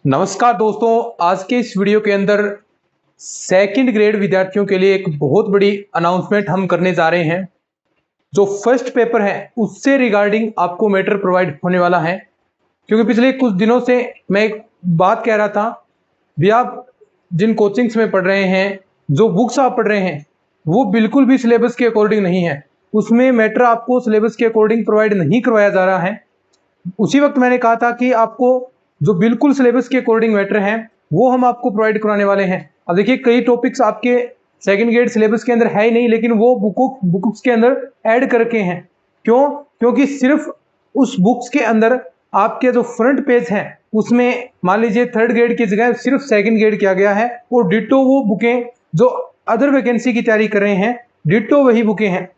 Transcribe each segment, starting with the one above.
नमस्कार दोस्तों, आज के इस वीडियो के अंदर सेकंड ग्रेड विद्यार्थियों के लिए एक बहुत बड़ी अनाउंसमेंट हम करने जा रहे हैं। जो फर्स्ट पेपर है उससे रिगार्डिंग आपको मैटर प्रोवाइड होने वाला है, क्योंकि पिछले कुछ दिनों से मैं एक बात कह रहा था भी आप जिन कोचिंग्स में पढ़ रहे हैं, जो बुक्स आप पढ़ रहे हैं वो बिल्कुल भी सिलेबस के अकॉर्डिंग नहीं है। उसमें मैटर आपको सिलेबस के अकॉर्डिंग प्रोवाइड नहीं करवाया जा रहा है। उसी वक्त मैंने कहा था कि आपको जो बिल्कुल सिलेबस के अकॉर्डिंग मैटर हैं वो हम आपको प्रोवाइड कराने वाले हैं। अब देखिए, कई टॉपिक्स आपके सेकंड ग्रेड सिलेबस के अंदर है ही नहीं, लेकिन वो बुक्स के अंदर ऐड करके हैं। क्यों? क्योंकि सिर्फ उस बुक्स के अंदर आपके जो फ्रंट पेज है उसमें मान लीजिए थर्ड ग्रेड की जगह सिर्फ सेकंड ग्रेड किया गया है, और डिटो वो बुकें जो अदर वैकेंसी की तैयारी कर रहे हैं, डिटो वही बुकें हैं।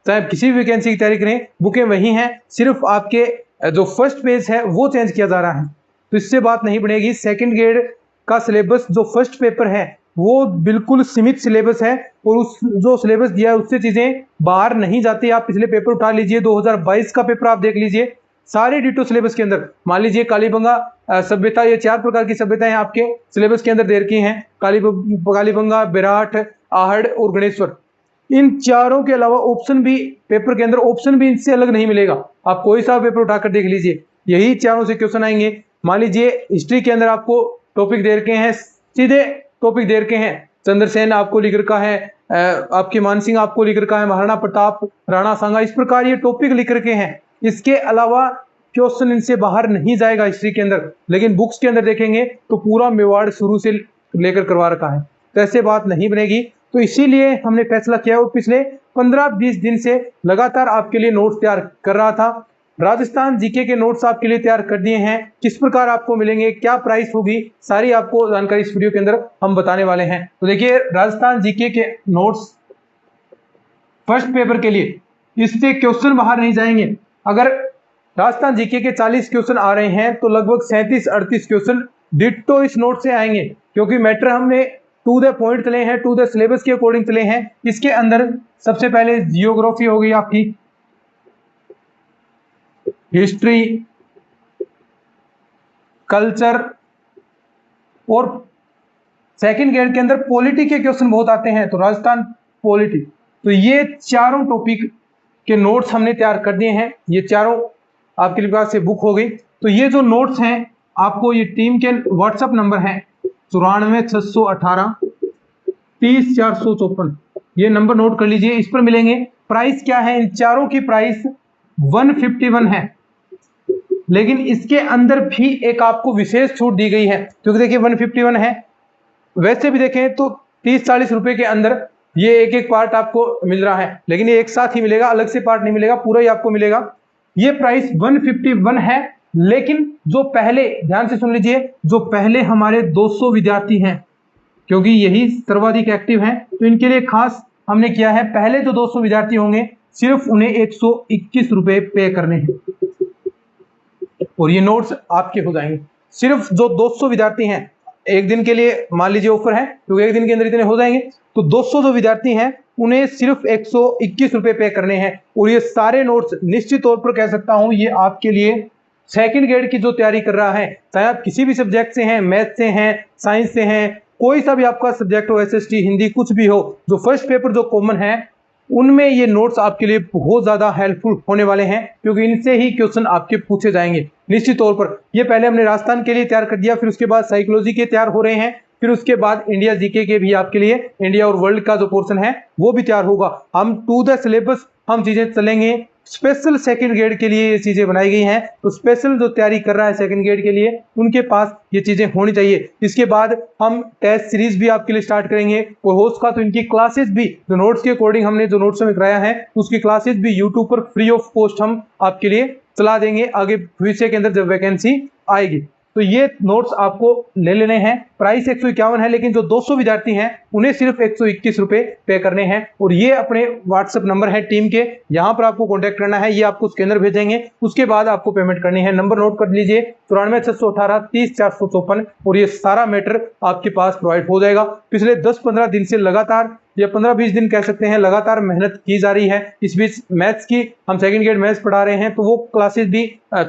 चाहे किसी भी वैकेंसी की तैयारी करें, बुकें वही हैं, सिर्फ आपके जो फर्स्ट पेज है वो चेंज किया जा रहा है। तो इससे बात नहीं बनेगी। सेकंड ग्रेड का सिलेबस जो फर्स्ट पेपर है वो बिल्कुल सीमित सिलेबस है, और उस जो सिलेबस दिया है उससे चीजें बाहर नहीं जाती। आप पिछले पेपर उठा लीजिए, 2022 का पेपर आप देख लीजिए, सारे डिटो सिलेबस के अंदर मान लीजिए कालीबंगा सभ्यता, ये 4 प्रकार की सभ्यताएं आपके सिलेबस के अंदर दे रखी हैं। कालीबंगा, विराट, आहड़ और गणेश्वर। इन चारों के अलावा ऑप्शन भी पेपर के अंदर, ऑप्शन भी इनसे अलग नहीं मिलेगा। आप कोई सा पेपर उठाकर देख लीजिए, यही चारों से क्वेश्चन आएंगे। मान लीजिए हिस्ट्री के अंदर आपको टॉपिक दे रखे हैं, सीधे टॉपिक दे रखे हैं, चंद्रसेन आपको लिख रखा है, आपके मानसिंह आपको लिख रखा है, महाराणा प्रताप, राणा सांगा, इस प्रकार ये टॉपिक लिख रखे हैं। इसके अलावा क्वेश्चन इनसे बाहर नहीं जाएगा हिस्ट्री के अंदर। लेकिन बुक्स के अंदर देखेंगे तो पूरा मेवाड़ शुरू से लेकर करवा रखा है, तो ऐसे बात नहीं बनेगी। तो इसीलिए हमने फैसला किया, और पिछले 15-20 दिन से लगातार आपके लिए नोट्स तैयार कर रहा था। राजस्थान जीके के नोट्स आपके लिए तैयार कर दिए हैं। किस प्रकार आपको मिलेंगे, क्या प्राइस होगी, सारी आपको जानकारी इस वीडियो के अंदर हम बताने वाले हैं। तो देखिए, राजस्थान जीके के नोट्स फर्स्ट पेपर के लिए, इससे क्वेश्चन बाहर नहीं जाएंगे। अगर राजस्थान जीके के 40 क्वेश्चन आ रहे हैं तो लगभग 37-38 क्वेश्चन डिट्टो इस नोट से आएंगे, क्योंकि मैटर हमने टू द पॉइंट चले हैं, टू द सिलेबस के अकॉर्डिंग चले हैं। इसके अंदर सबसे पहले जियोग्राफी हो गई आपकी, हिस्ट्री, कल्चर, और सेकंड ग्रेड के अंदर पॉलिटी के क्वेश्चन बहुत आते हैं, तो राजस्थान पॉलिटी। तो ये चारों टॉपिक के नोट्स हमने तैयार कर दिए हैं। ये चारों आपके पास से बुक हो गई। तो ये जो नोट्स हैं आपको ये टीम के व्हाट्सएप नंबर है 94,618,30,454, ये नंबर नोट कर लीजिए, इस पर मिलेंगे। प्राइस क्या है? इन चारों की प्राइस 151 है, लेकिन इसके अंदर भी एक आपको विशेष छूट दी गई है, क्योंकि देखिए 151 है, वैसे भी देखें तो 30-40 रुपए के अंदर ये एक एक पार्ट आपको मिल रहा है, लेकिन ये एक साथ ही मिलेगा, अलग से पार्ट नहीं मिलेगा, पूरा ही आपको मिलेगा। ये प्राइस 151 है। लेकिन जो पहले, ध्यान से सुन लीजिए, जो पहले हमारे 200 विद्यार्थी हैं, क्योंकि यही सर्वाधिक एक्टिव हैं, तो इनके लिए खास हमने किया है, पहले जो 200 विद्यार्थी होंगे सिर्फ उन्हें 121 रुपए पे करने हैं, और ये नोट्स आपके हो जाएंगे। सिर्फ जो 200 विद्यार्थी हैं, एक दिन के लिए मान लीजिए ऑफर है, क्योंकि एक दिन के अंदर इतने हो जाएंगे, तो 200 जो विद्यार्थी हैं उन्हें सिर्फ 121 रुपए पे करने हैं। और ये सारे नोट्स निश्चित तौर पर कह सकता हूं ये आपके लिए सेकंड ग्रेड की जो तैयारी कर रहा है, चाहे आप किसी भी सब्जेक्ट से हैं, मैथ से हैं, साइंस से हैं, कोई सा भी आपका सब्जेक्ट हो, एसएसटी, हिंदी, कुछ भी हो, जो फर्स्ट पेपर जो कॉमन है उनमें ये नोट्स आपके लिए बहुत ज्यादा हेल्पफुल होने वाले हैं, क्योंकि इनसे ही क्वेश्चन आपके पूछे जाएंगे निश्चित तौर पर। ये पहले हमने राजस्थान के लिए तैयार कर दिया, फिर उसके बाद साइकोलॉजी के तैयार हो रहे हैं, फिर उसके बाद इंडिया जीके के भी आपके लिए, इंडिया और वर्ल्ड का जो पोर्शन है वो भी तैयार होगा। हम टू द सिलेबस हम चीजें चलेंगे। स्पेशल सेकंड ग्रेड के लिए ये चीजें बनाई गई हैं, तो स्पेशल जो तैयारी कर रहा है सेकंड ग्रेड के लिए उनके पास ये चीजें होनी चाहिए। इसके बाद हम टेस्ट सीरीज भी आपके लिए स्टार्ट करेंगे, और होस्ट का तो इनकी क्लासेस भी, जो नोट्स के अकॉर्डिंग हमने जो नोट्स में कराया है उसकी क्लासेस भी यूट्यूब पर फ्री ऑफ कॉस्ट हम आपके लिए चला देंगे आगे भविष्य के अंदर जब वैकेंसी आएगी। तो ये नोट्स आपको ले लेने हैं। प्राइस 151 है, लेकिन जो 200 विद्यार्थी हैं उन्हें सिर्फ 121 रुपए पे करने हैं, और ये अपने व्हाट्सएप नंबर है टीम के, यहाँ पर आपको कांटेक्ट करना है, ये आपको स्कैनर भेजेंगे, उसके बाद आपको पेमेंट करनी है। नंबर नोट कर लीजिए 94,618,30,454, और ये सारा मैटर आपके पास प्रोवाइड हो जाएगा। पिछले 10-15 दिन से लगातार या 15-20 दिन कह सकते हैं लगातार मेहनत की जा रही है। इस बीच मैथ्स की हम सेकंड ग्रेड मैथ्स पढ़ा रहे हैं, तो वो क्लासेस भी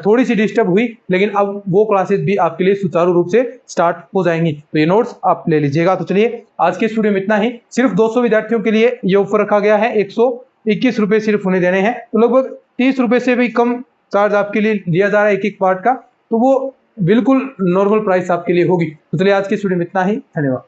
थोड़ी सी डिस्टर्ब हुई, लेकिन अब वो क्लासेस भी आपके लिए सुचारू रूप से स्टार्ट हो जाएंगी। तो ये नोट्स आप ले लीजिएगा। तो चलिए आज के इस वीडियो में इतना ही। सिर्फ 200 विद्यार्थियों के लिए ये ऑफर रखा गया है, 121 रुपए सिर्फ उन्हें देने हैं, तो लगभग 30 रुपए से भी कम चार्ज आपके लिए लिया जा रहा है एक एक पार्ट का, तो वो बिल्कुल नॉर्मल प्राइस आपके लिए होगी। तो चलिए आज की इस वीडियो में इतना ही, धन्यवाद।